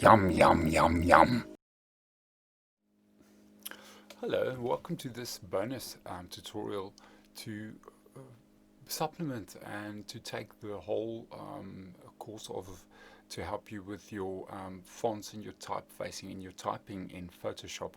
Yum, yum, yum, yum. Hello, and welcome to this bonus tutorial to supplement and to take the whole course of to help you with your fonts and your typeface and your typing in Photoshop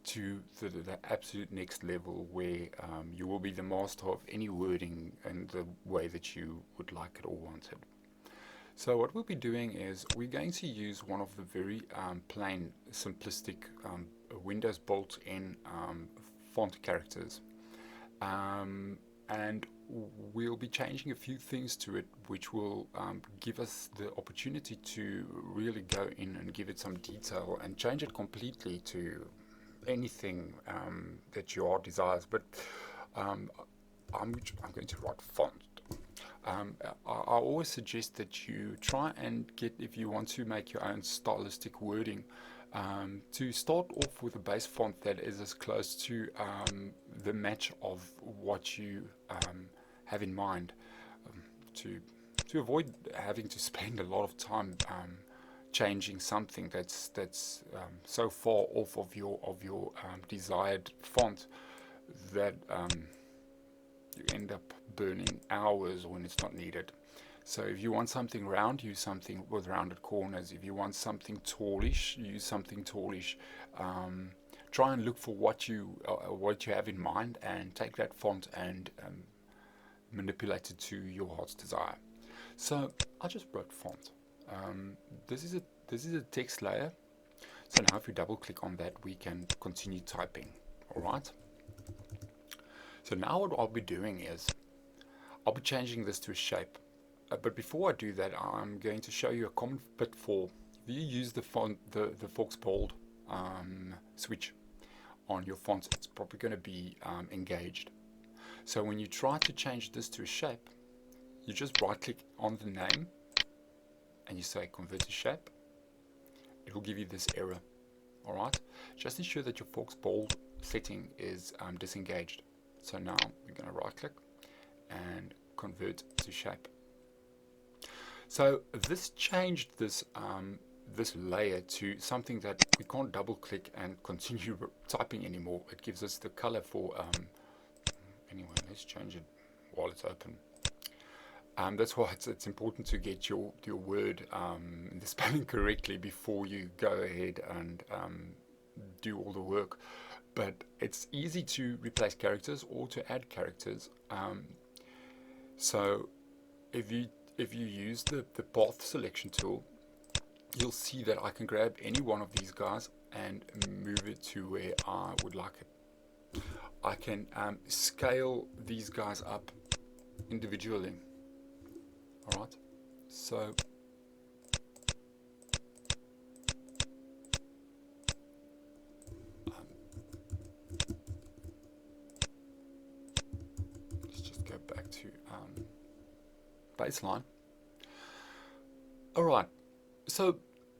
to the absolute next level where you will be the master of any wording and the way that you would like it or want it. So what we'll be doing is we're going to use one of the very plain, simplistic Windows built-in font characters. And we'll be changing a few things to it which will give us the opportunity to really go in and give it some detail and change it completely to anything that your heart desires. But I'm going to write font. I always suggest that you try and get, if you want to make your own stylistic wording, to start off with a base font that is as close to the match of what you have in mind, to avoid having to spend a lot of time changing something that's so far off of your desired font that you end up burning hours when it's not needed. So if you want something round, use something with rounded corners. If you want something tallish, use something tallish. Try and look for what you have in mind and take that font and manipulate it to your heart's desire. So I just wrote font. This is a text layer. So now if you double click on that, we can continue typing. All right. So now what I'll be doing is I'll be changing this to a shape. But before I do that, I'm going to show you a common pitfall. If you use the font, the Fox Bold switch on your fonts, it's probably going to be engaged. So when you try to change this to a shape, you just right click on the name and you say convert to shape. It will give you this error. Alright, just ensure that your Fox Bold setting is disengaged. So now we're going to right click and convert to shape. So this changed this this layer to something that we can't double click and continue typing anymore. It gives us the color for anyway, let's change it while it's open. That's why it's important to get your word the spelling correctly before you go ahead and do all the work. But it's easy to replace characters or to add characters. So if you use the path selection tool, you'll see that I can grab any one of these guys and move it to where I would like it. I can scale these guys up individually. Alright, so let's just go back to baseline. Alright, so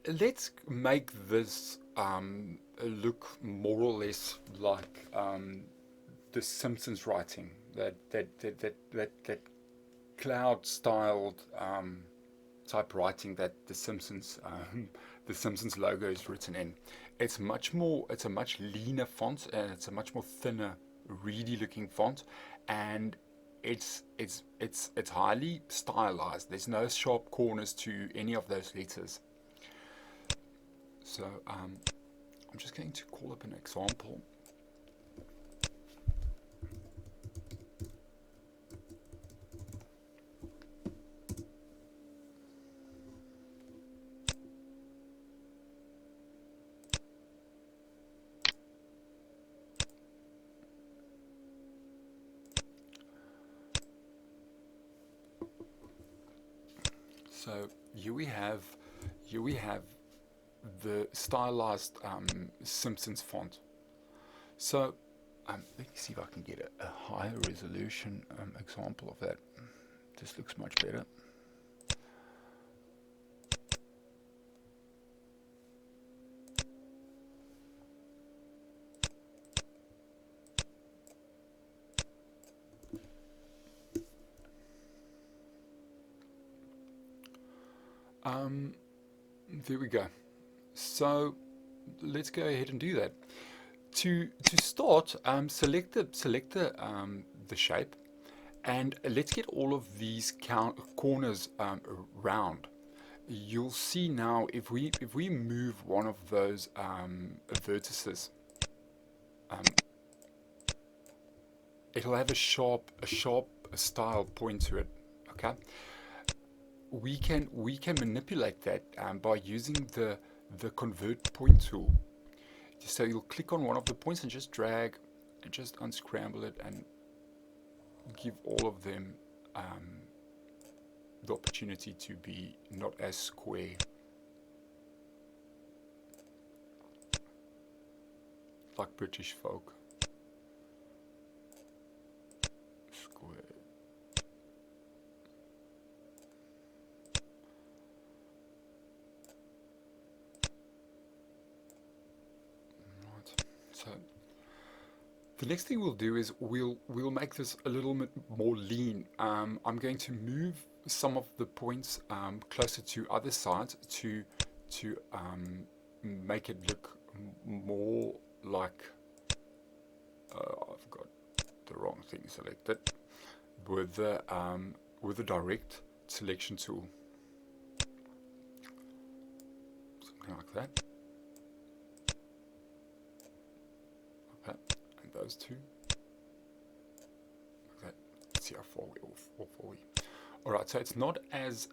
let's make this look more or less like the Simpsons writing, that cloud-styled type writing that the Simpsons logo is written in. It's a much leaner font, and it's a much more thinner, reedy-looking font, and it's highly stylized. There's no sharp corners to any of those letters. So I'm just going to call up an example. So here we have the stylized Simpsons font. So let me see if I can get a higher resolution example of that. This looks much better. There we go. So let's go ahead and do that. To start, select the shape, and let's get all of these corners round. You'll see now if we move one of those vertices, it'll have a sharp style point to it. Okay, we can manipulate that by using the convert point tool. So you'll click on one of the points and just drag and just unscramble it and give all of them the opportunity to be not as square. Like British folk. Square. Right. So the next thing we'll do is we'll make this a little bit more lean. I'm going to move some of the points closer to other sides to make it look more like I've got the wrong thing selected with the direct selection tool, something like that. Okay, and those two. Okay, let's see how far we. All right, so it's not as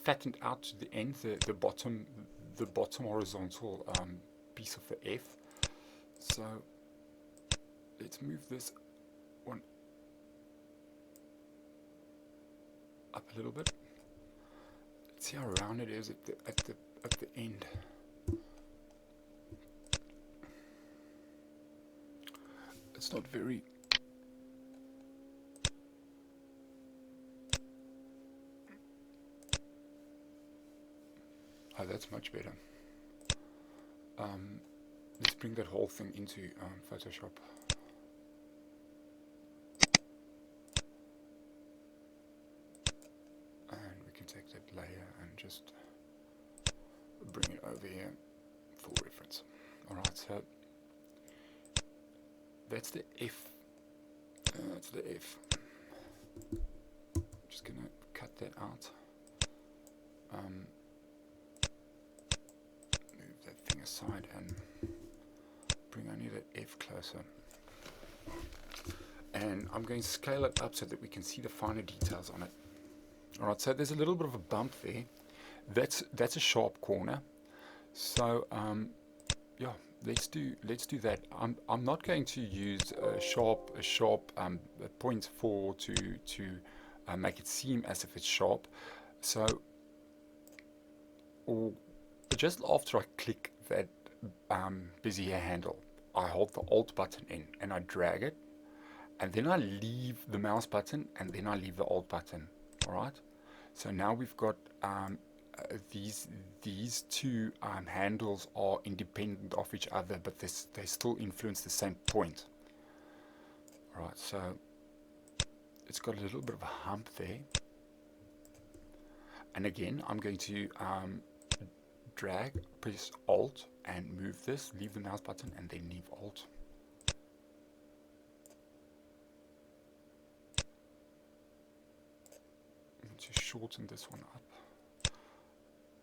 fattened out to the end, the bottom horizontal piece of the F. So let's move this one up a little bit. Let's see how round it is at the end. It's not very. Oh, that's much better. Let's bring that whole thing into Photoshop. And we can take that layer and just bring it over here for reference. Alright, so that's the F. That's the F. I'm just going to cut that out. Move that thing aside and bring only that F closer. And I'm going to scale it up so that we can see the finer details on it. Alright, so there's a little bit of a bump there. That's a sharp corner. So yeah, let's do that. I'm not going to use a sharp point to make it seem as if it's sharp. So just after I click that bezier handle, I hold the Alt button in and I drag it, and then I leave the mouse button and then I leave the Alt button. Alright, so now we've got these two handles are independent of each other, but they still influence the same point. Alright, so it's got a little bit of a hump there, and again I'm going to drag, press Alt and move this, leave the mouse button and then leave Alt. To shorten this one up,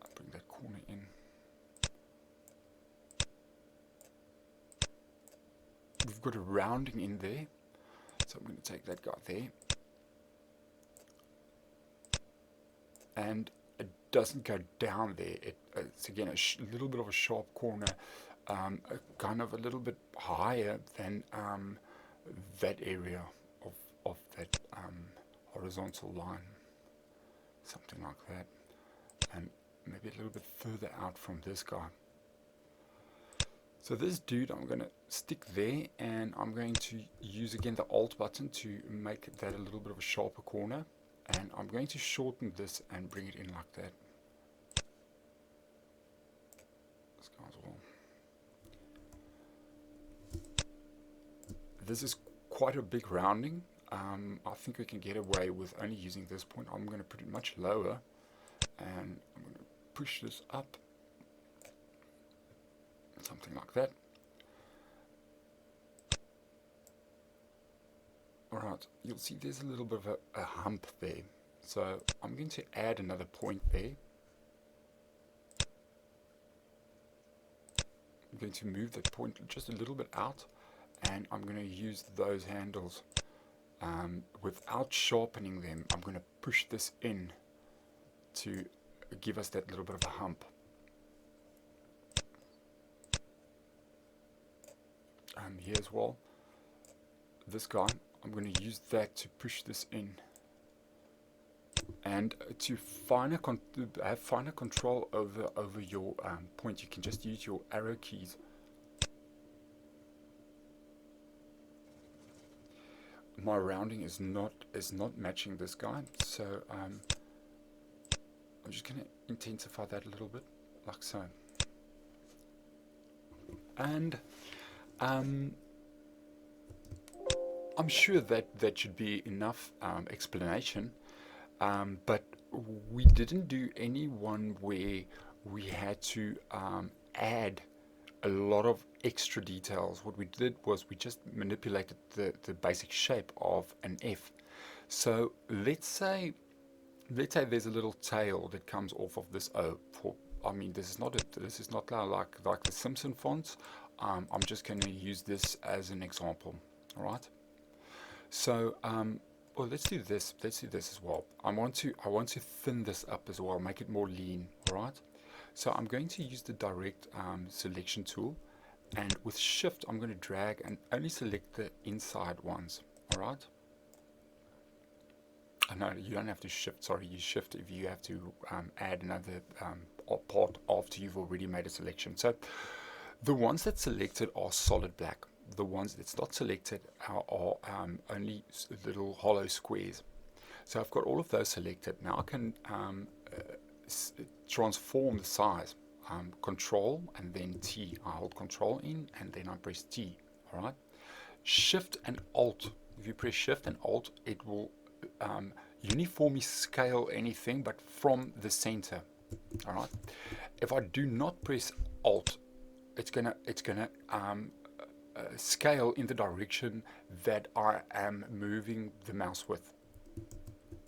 I'll bring that corner in. We've got a rounding in there, so I'm going to take that guy there, and it doesn't go down there. It's again a little bit of a sharp corner, kind of a little bit higher than that area of that horizontal line. Something like that, and maybe a little bit further out from this guy. So this dude I'm going to stick there, and I'm going to use again the Alt button to make that a little bit of a sharper corner, and I'm going to shorten this and bring it in like that. This guy as well. This is quite a big rounding. I think we can get away with only using this point. I'm going to put it much lower, and I'm going to push this up something like that. Alright, you'll see there's a little bit of a hump there. So I'm going to add another point there. I'm going to move that point just a little bit out, and I'm going to use those handles without sharpening them. I'm going to push this in to give us that little bit of a hump. Here as well, this guy, I'm going to use that to push this in, and to have finer control over your point, you can just use your arrow keys. My rounding is not matching this guy, so I'm just going to intensify that a little bit, like so. And I'm sure that should be enough explanation, but we didn't do any one where we had to add a lot of extra details. What we did was we just manipulated the basic shape of an F. So let's say there's a little tail that comes off of this O. I mean, this is not like the Simpson fonts. I'm just going to use this as an example. All right. So well, let's do this. Let's do this as well. I want to thin this up as well, make it more lean. All right. So I'm going to use the direct selection tool, and with Shift I'm going to drag and only select the inside ones. All right. No, you don't have to shift. Sorry, you shift if you have to add another part after you've already made a selection. So the ones that selected are solid black. The ones that's not selected are only little hollow squares. So I've got all of those selected. Now I can transform the size. Control and then T. I hold Control in and then I press T. All right. Shift and Alt. If you press Shift and Alt, it will uniformly scale anything, but from the center. All right. If I do not press Alt, it's gonna scale in the direction that I am moving the mouse with.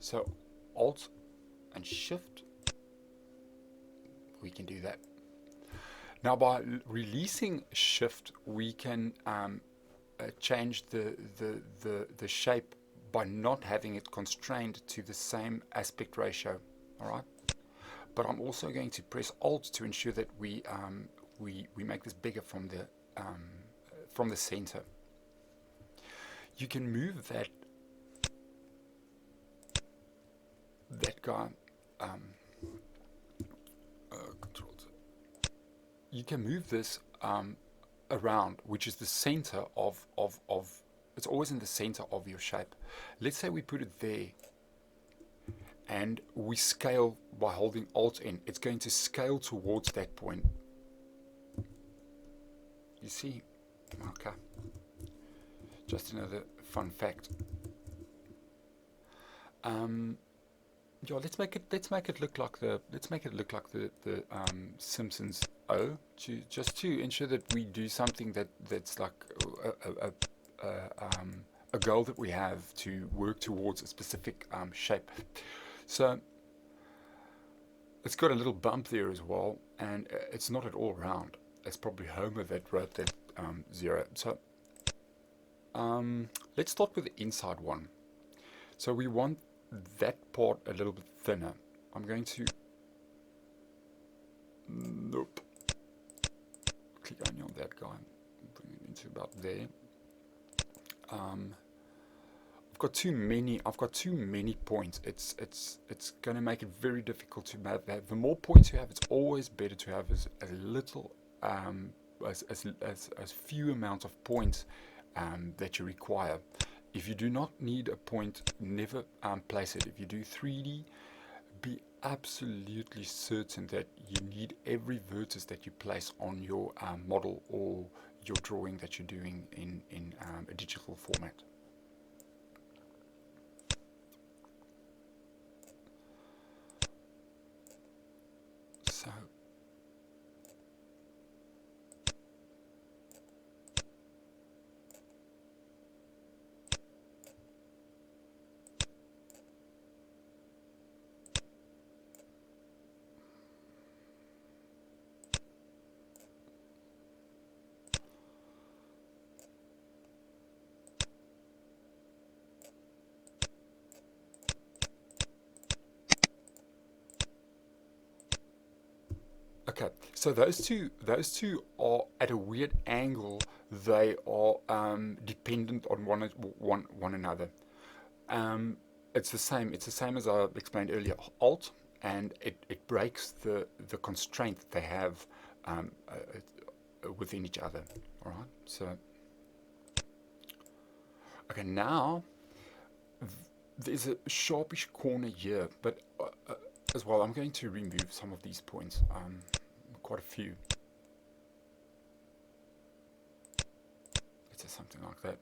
So Alt and Shift, we can do that. Now by releasing Shift, we can change the shape by not having it constrained to the same aspect ratio. All right. But I'm also going to press Alt to ensure that we make this bigger from the center. You can move that guy. Control. You can move this around, which is the center of. It's always in the center of your shape. Let's say we put it there, and we scale by holding Alt in. It's going to scale towards that point. You see? Okay. Just another fun fact. Yeah, let's make it look like the Simpsons O, just to ensure that we do something that's like a goal that we have to work towards a specific shape. So it's got a little bump there as well, and it's not at all round. It's probably Homer that wrote that 0. So let's start with the inside one. So we want that part a little bit thinner. I'm going to click only on that guy, bring it into about there. I've got too many points. It's going to make it very difficult to have. The more points you have, it's always better to have as little as few amount of points that you require. If you do not need a point, never place it. If you do 3D, be absolutely certain that you need every vertex that you place on your model or your drawing that you're doing in a digital format. So Okay, so those two are at a weird angle. They are dependent on one another. It's the same. It's the same as I explained earlier. Alt, and it breaks the constraint that they have within each other. All right. So okay, now there's a sharpish corner here, but as well, I'm going to remove some of these points. Quite a few. Let's say something like that.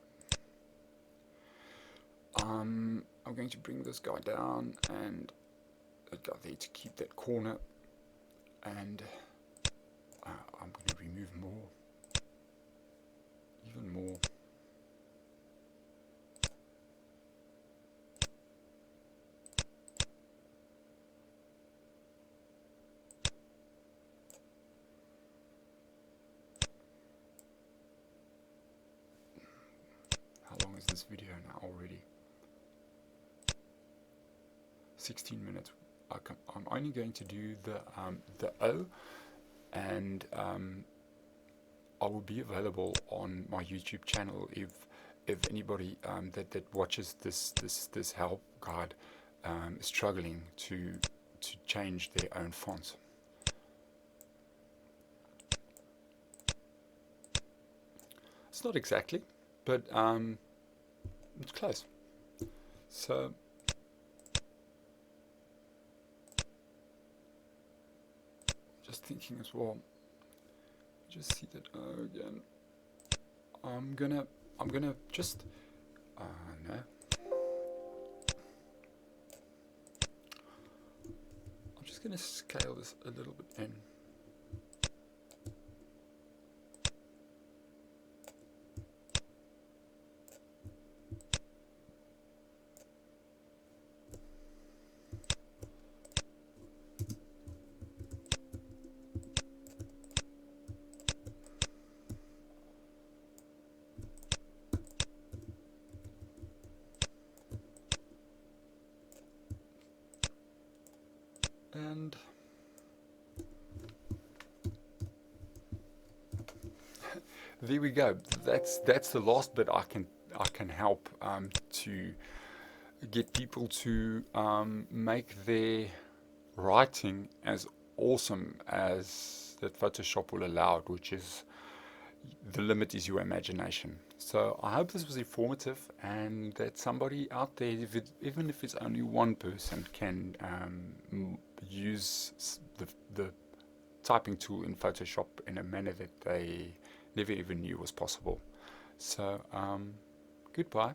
I'm going to bring this guy down and that guy there to keep that corner, and I'm going to remove more, even more. How long is this video now already? 16 minutes. I'm only going to do the O, and I will be available on my YouTube channel if anybody that watches this help guide is struggling to change their own fonts. It's not exactly, but it's close. So just thinking as well. Just see that O again. I'm gonna just no. I'm just gonna scale this a little bit in. And there we go. That's the last bit I can help to get people to make their writing as awesome as that Photoshop will allow it, which is the limit is your imagination. So I hope this was informative, and that somebody out there, even if it's only one person, can use the typing tool in Photoshop in a manner that they never even knew was possible. So goodbye.